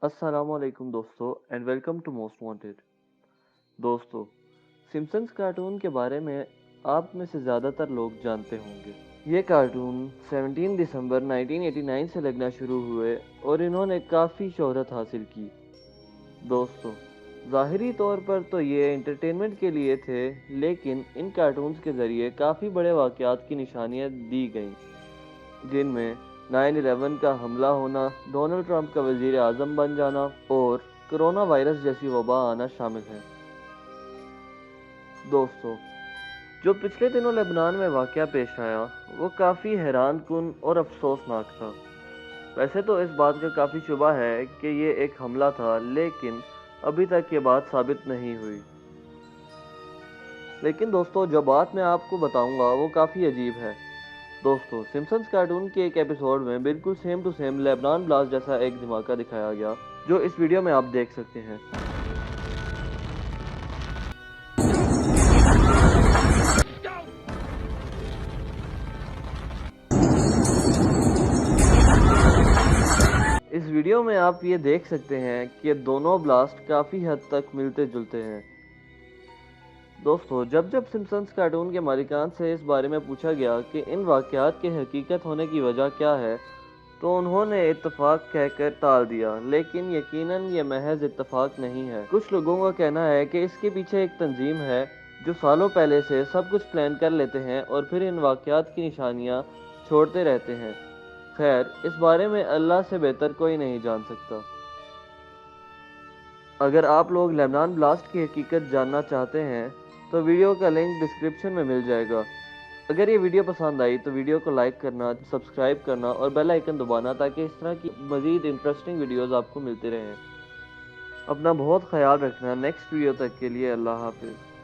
अस्सलाम वालेकुम दोस्तों and welcome to most wanted. दोस्तों, सिम्पसन्स कार्टून के बारे में आप में से ज़्यादातर लोग जानते होंगे। ये कार्टून 17 दिसंबर 1989 से लगना शुरू हुए और इन्होंने काफ़ी शोहरत हासिल की। दोस्तों, ज़ाहिरी तौर पर तो ये एंटरटेनमेंट के लिए थे, लेकिन इन कार्टून्स के ज़रिए काफ़ी बड़े वाक़यात की निशानियाँ दी गईं, जिनमें 9/11 का हमला होना, डोनाल्ड ट्रंप का वज़ीर आज़म बन जाना और कोरोना वायरस जैसी वबा आना शामिल है। दोस्तों, जो पिछले दिनों लेबनान में वाक़या पेश आया, वो काफ़ी हैरान कुन और अफसोसनाक था। वैसे तो इस बात का काफ़ी शुबा है कि ये एक हमला था, लेकिन अभी तक ये बात साबित नहीं हुई। लेकिन दोस्तों, जो बात मैं आपको बताऊंगा वो काफ़ी अजीब है। दोस्तों, सिम्पसन्स कार्टून के एक एपिसोड में बिल्कुल same to same Lebanon blast जैसा एक धमाका दिखाया गया, जो इस वीडियो में आप देख सकते हैं। इस वीडियो में आप ये देख सकते हैं कि दोनों ब्लास्ट काफ़ी हद तक मिलते जुलते हैं। दोस्तों, जब जब सिम्पसन्स कार्टून के मालिकान से इस बारे में पूछा गया कि इन वाक़यात के हकीकत होने की वजह क्या है, तो उन्होंने इत्तेफाक कहकर टाल दिया, लेकिन यकीनन ये महज इत्तेफाक नहीं है। कुछ लोगों का कहना है कि इसके पीछे एक तंजीम है जो सालों पहले से सब कुछ प्लान कर लेते हैं और फिर इन वाक़यात की निशानियाँ छोड़ते रहते हैं। खैर, इस बारे में अल्लाह से बेहतर कोई नहीं जान सकता। अगर आप लोग लेबनान ब्लास्ट की हकीकत जानना चाहते हैं, तो वीडियो का लिंक डिस्क्रिप्शन में मिल जाएगा। अगर ये वीडियो पसंद आई तो वीडियो को लाइक करना, सब्सक्राइब करना और बेल आइकन दबाना, ताकि इस तरह की मज़ीद इंटरेस्टिंग वीडियोस आपको मिलती रहें। अपना बहुत ख्याल रखना। नेक्स्ट वीडियो तक के लिए अल्लाह हाफिज़।